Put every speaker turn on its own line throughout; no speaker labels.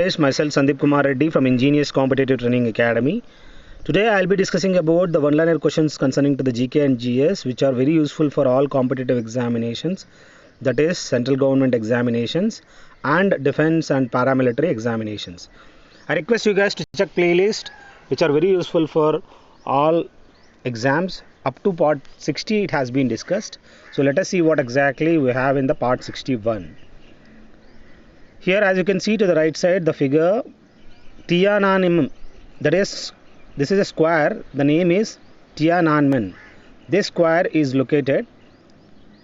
guys, myself Sandeep Kumar Reddy from Ingenious Competitive Training Academy. Today I'll be discussing about the one-liner questions concerning to the GK and GS, which are very useful for all competitive examinations, that is central government examinations and defense and paramilitary examinations. I request you guys to check playlist which are very useful for all exams. Up to part 60 it has been discussed. So let us see what exactly we have in the part 61. Here, as you can see to the right side, the figure Tiananmen, that is, this is a square, the name is Tiananmen. This square is located,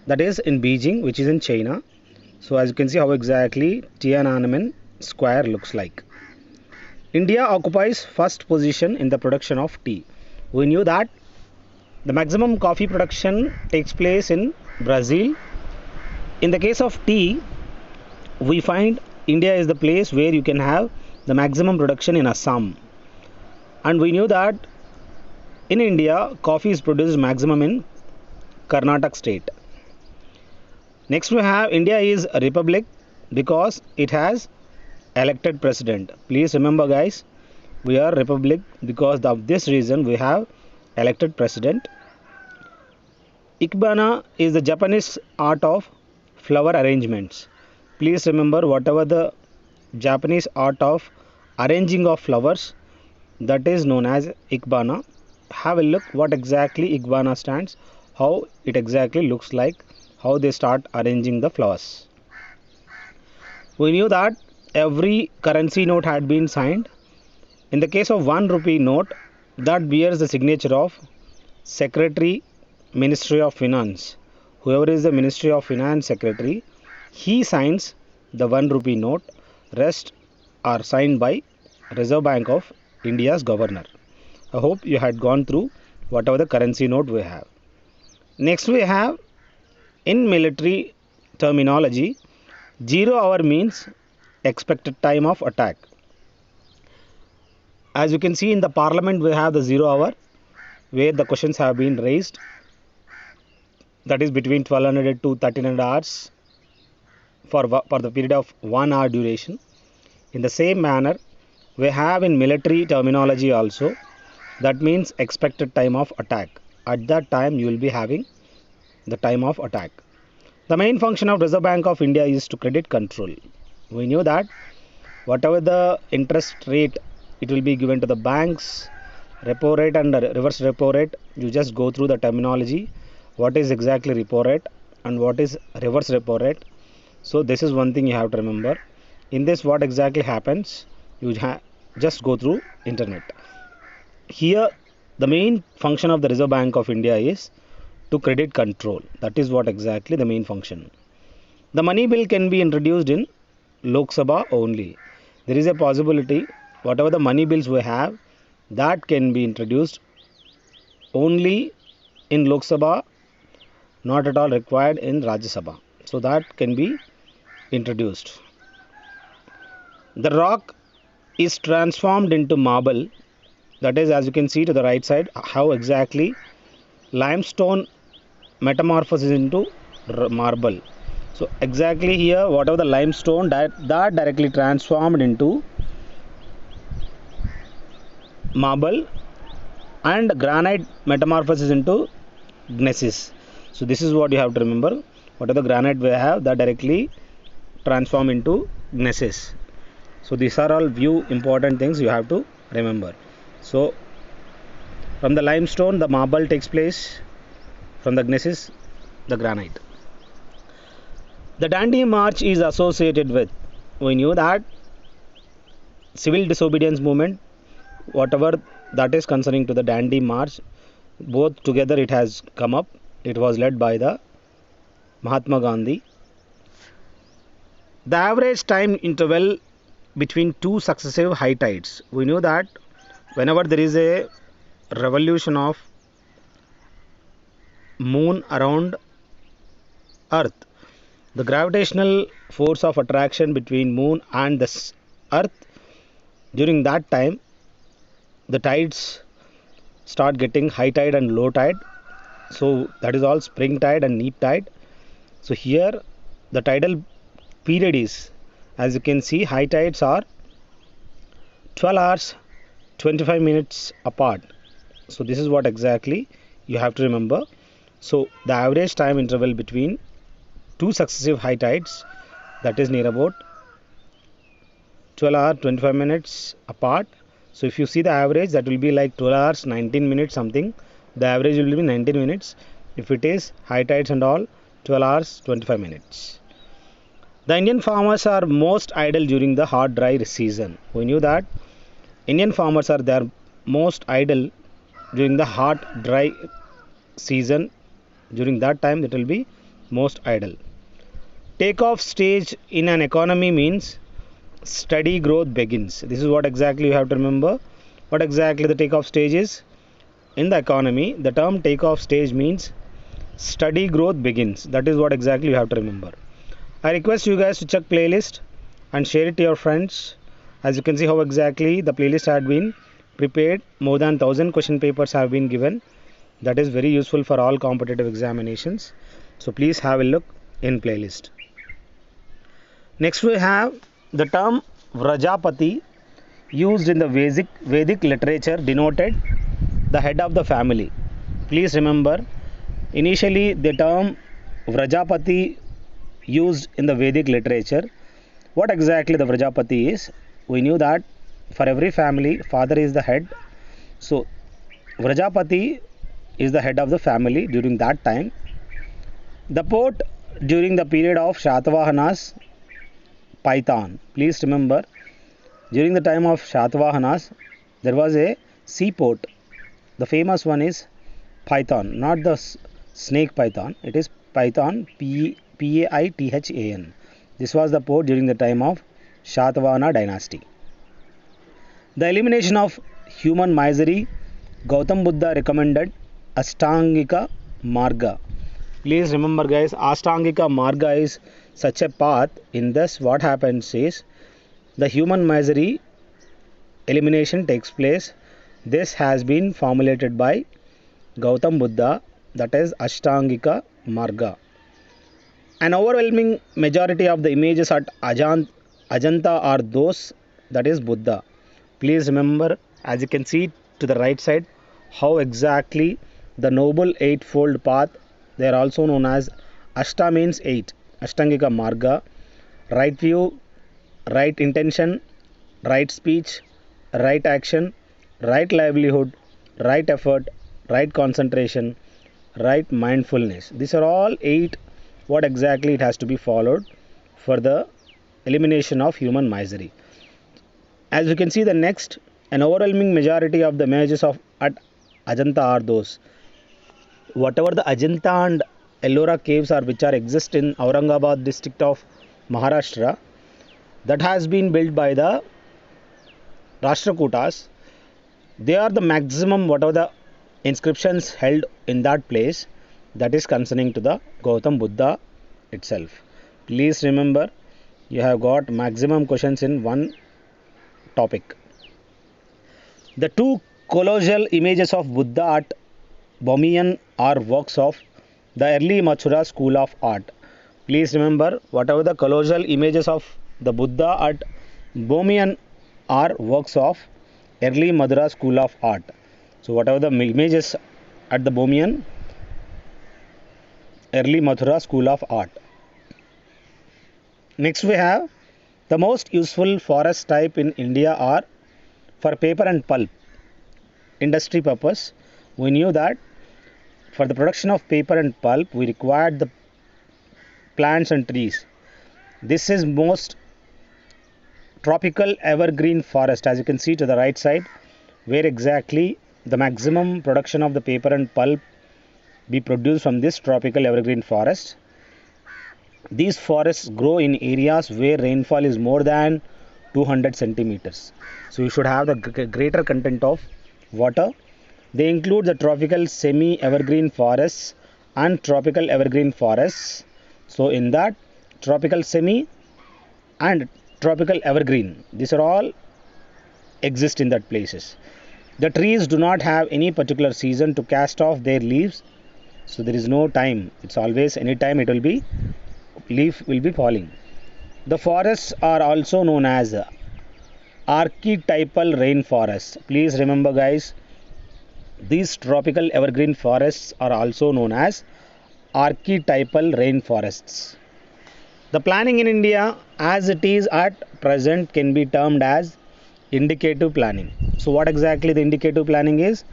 that is in Beijing, which is in China. So as you can see how exactly Tiananmen square looks like. India occupies first position in the production of tea. We knew that the maximum coffee production takes place in Brazil. In the case of tea, we find India is the place where you can have the maximum production in Assam. And we knew that in India, coffee is produced maximum in Karnataka state. Next we have India is a republic because it has elected president. Please remember guys, we are republic because of this reason we have elected president. Ikebana is the Japanese art of flower arrangements. Please remember, whatever the Japanese art of arranging of flowers, that is known as Ikebana. Have a look what exactly Ikebana stands, how it exactly looks like, how they start arranging the flowers. We knew that every currency note had been signed. In the case of 1 rupee note, that bears the signature of Secretary, Ministry of Finance. Whoever is the Ministry of Finance Secretary, he signs the 1 rupee note. Rest are signed by Reserve Bank of India's governor. I hope you had gone through whatever the currency note we have. Next we have, in military terminology, 0 hour means expected time of attack. As you can see in the parliament, we have the 0 hour where the questions have been raised, that is between 1200 to 1300 hours for the period of 1 hour duration. In the same manner, we have in military terminology also, that means expected time of attack. At that time you will be having the time of attack. The main function of Reserve Bank of India is to credit control. We knew that whatever the interest rate, it will be given to the banks, repo rate and reverse repo rate. You just go through the terminology, what is exactly repo rate and what is reverse repo rate. So this is one thing you have to remember. In this, what exactly happens, you just go through internet. Here the main function of the Reserve Bank of India is to credit control. That is what exactly the main function. The money bill can be introduced in Lok Sabha only. There is a possibility whatever the money bills we have, that can be introduced only in Lok Sabha, not at all required in Rajya Sabha. So that can be introduced. The rock is transformed into marble. That is, as you can see to the right side, how exactly limestone metamorphoses into marble. So exactly here, whatever the limestone that directly transformed into marble, and granite metamorphoses into gneiss. So this is what you have to remember. Whatever the granite we have, that directly transform into gneiss. So these are all few important things you have to remember. So from the limestone the marble takes place, from the gneiss the granite. The Dandi March is associated with, we knew that civil disobedience movement, whatever that is concerning to the Dandi March, both together it has come up. It was led by the Mahatma Gandhi. The average time interval between two successive high tides. We knew that whenever there is a revolution of moon around earth, the gravitational force of attraction between moon and the earth, during that time the tides start getting high tide and low tide. So that is all spring tide and neap tide. So here the tidal period is, as you can see, high tides are 12 hours 25 minutes apart. So this is what exactly you have to remember. So the average time interval between two successive high tides, that is near about 12 hours 25 minutes apart. So if you see the average, that will be like 12 hours 19 minutes something. The average will be 19 minutes. If it is high tides and all, 12 hours 25 minutes. The Indian farmers are most idle during the hot dry season. We knew that Indian farmers are their most idle during the hot dry season. During that time, it will be most idle. Takeoff stage in an economy means steady growth begins. This is what exactly you have to remember. What exactly the takeoff stage is? In the economy, the term takeoff stage means steady growth begins. That is what exactly you have to remember. I request you guys to check playlist and share it to your friends. As you can see how exactly the playlist had been prepared. More than 1000 question papers have been given. That is very useful for all competitive examinations. So please have a look in playlist. Next we have the term Vrajapati, used in the Vedic literature, denoted the head of the family. Please remember, initially the term Vrajapati used in the Vedic literature. What exactly the Vrajapati is? We knew that for every family, father is the head. So Vrajapati is the head of the family during that time. The port during the period of Shatavahanas, Python. Please remember, during the time of Shatavahanas, there was a seaport. The famous one is Python, not the snake python. It is Python, Paithan. This was the port during the time of Shatavahana dynasty. The elimination of human misery, Gautam Buddha recommended Ashtangika Marga. Please remember guys, Ashtangika Marga is such a path. In this, what happens is the human misery elimination takes place. This has been formulated by Gautam Buddha, that is Ashtangika Marga. An overwhelming majority of the images at Ajanta are those, that is Buddha. Please remember, as you can see to the right side, how exactly the Noble Eightfold Path, they are also known as Ashta means 8, Ashtangika Marga, right view, right intention, right speech, right action, right livelihood, right effort, right concentration, right mindfulness. These are all 8 what exactly it has to be followed for the elimination of human misery. As you can see the next, an overwhelming majority of the images of at Ajanta are those. Whatever the Ajanta and Ellora caves are which are exist in Aurangabad district of Maharashtra, that has been built by the Rashtrakutas. They are the maximum whatever the inscriptions held in that place, that is concerning to the Gautam Buddha itself. Please remember, you have got maximum questions in one topic. The 2 colossal images of Buddha at Bohemian are works of the early Mathura school of art. Please remember, whatever the colossal images of the Buddha at Bohemian are works of early Mathura school of art. So whatever the images at the Bohemian, early Mathura school of art. Next we have the most useful forest type in India are for paper and pulp industry purpose. We knew that for the production of paper and pulp we required the plants and trees. This is most tropical evergreen forest, as you can see to the right side, where exactly the maximum production of the paper and pulp be produced from this tropical evergreen forest. These forests grow in areas where rainfall is more than 200 centimeters. So you should have the greater content of water. They include the tropical semi-evergreen forests and tropical evergreen forests. So in that, tropical semi and tropical evergreen, these are all exist in that places. The trees do not have any particular season to cast off their leaves. So there is no time. It's always anytime it will be leaf will be falling. The forests are also known as archetypal rainforests. Please remember, guys, these tropical evergreen forests are also known as archetypal rainforests. The planning in India as it is at present can be termed as indicative planning. So what exactly the indicative planning is?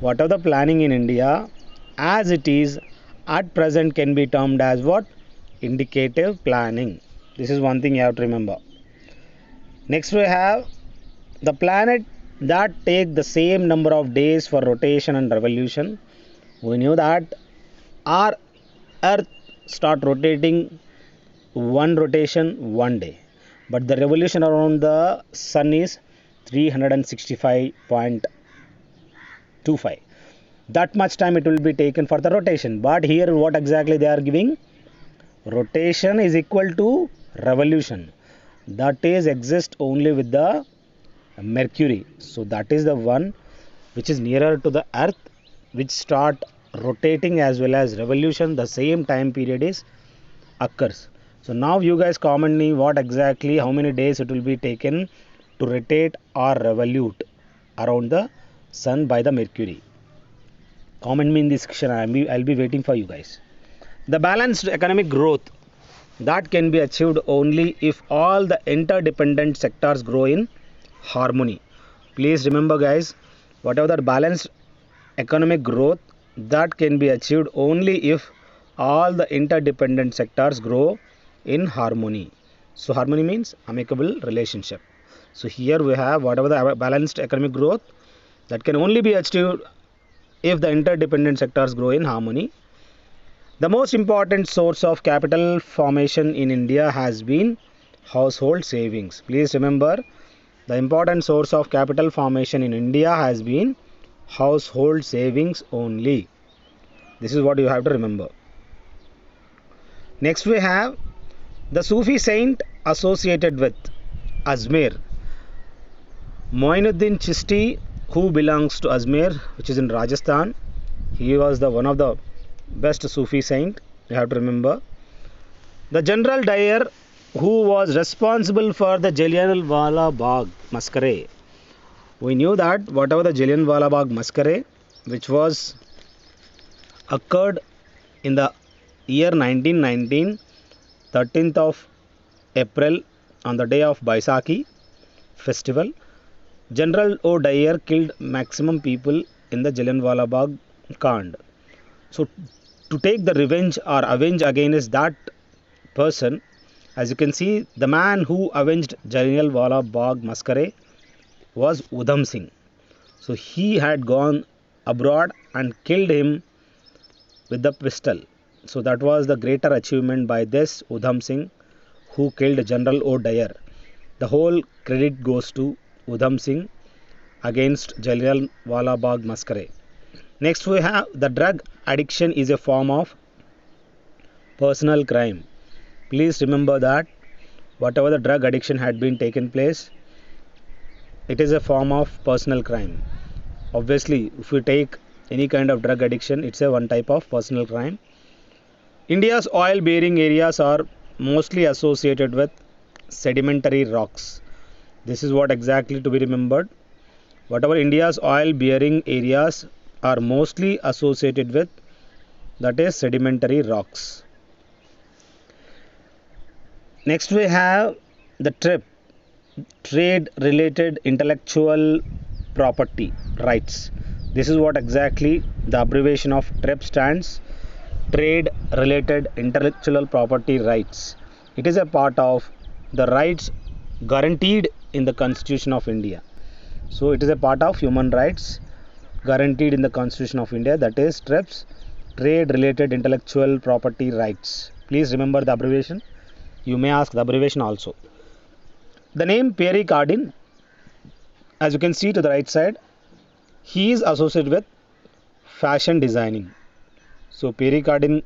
Whatever the planning in India as it is at present can be termed as what? Indicative planning. This is one thing you have to remember. Next we have the planet that take the same number of days for rotation and revolution. We knew that our Earth start rotating one rotation one day, but the revolution around the Sun is 365.25. That much time it will be taken for the rotation. But here what exactly they are giving? Rotation is equal to revolution. That is exist only with the Mercury. So that is the one which is nearer to the Earth, which start rotating as well as revolution. The same time period is occurs. So now you guys comment me what exactly how many days it will be taken to rotate or revolute around the Sun by the Mercury. Comment me in this section. I'll be waiting for you guys. The balanced economic growth that can be achieved only if all the interdependent sectors grow in harmony. Please remember, guys, whatever the balanced economic growth that can be achieved only if all the interdependent sectors grow in harmony. So harmony means amicable relationship. So here we have whatever the balanced economic growth that can only be achieved if the interdependent sectors grow in harmony. The most important source of capital formation in India has been household savings. Please remember, the important source of capital formation in India has been household savings only. This is what you have to remember. Next we have the Sufi saint associated with Ajmer. Moinuddin Chishti, who belongs to Ajmer, which is in Rajasthan. He was the one of the best Sufi saint, you have to remember. The General Dyer, who was responsible for the Jallianwala Bagh massacre. We knew that whatever the Jallianwala Bagh massacre, which was occurred in the year 1919, 13th of April, on the day of Baisakhi festival, General O. Dyer killed maximum people in the Jallianwala Bagh Kand. So to take the revenge or avenge against that person, as you can see, the man who avenged Jallianwala Bagh massacre was Udham Singh. So he had gone abroad and killed him with the pistol. So that was the greater achievement by this Udham Singh, who killed General O. Dyer. The whole credit goes to Udham Singh against Jallianwala Bagh massacre. Next we have the drug addiction is a form of personal crime. Please remember that whatever the drug addiction had been taken place, it is a form of personal crime. Obviously, if we take any kind of drug addiction, it's a one type of personal crime. India's oil bearing areas are mostly associated with sedimentary rocks. This is what exactly to be remembered. Whatever India's oil bearing areas are mostly associated with, that is sedimentary rocks. Next we have the TRIP, trade related intellectual property rights. This is what exactly the abbreviation of TRIP stands, trade related intellectual property rights. It is a part of the rights guaranteed in the Constitution of India. So it is a part of human rights guaranteed in the Constitution of India, that is TRIPS, trade related intellectual property rights. Please remember the abbreviation. You may ask the abbreviation also. The name Pierre Cardin, as you can see to the right side, he is associated with fashion designing. So Pierre Cardin,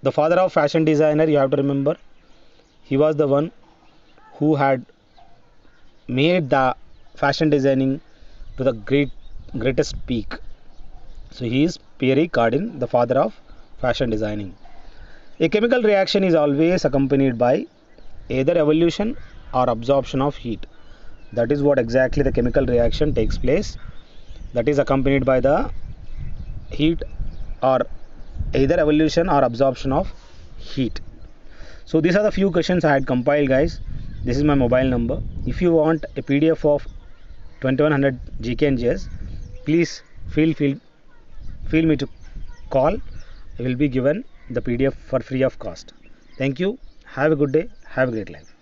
the father of fashion designer, you have to remember, he was the one who had made the fashion designing to the greatest peak. So he is Pierre Cardin, the father of fashion designing. A chemical reaction is always accompanied by either evolution or absorption of heat. That is what exactly the chemical reaction takes place. That is accompanied by the heat, or either evolution or absorption of heat. So these are the few questions I had compiled, guys. This is my mobile number. If you want a PDF of 2100 GK and GS, please feel me to call. I will be given the PDF for free of cost. Thank you. Have a good day. Have a great life.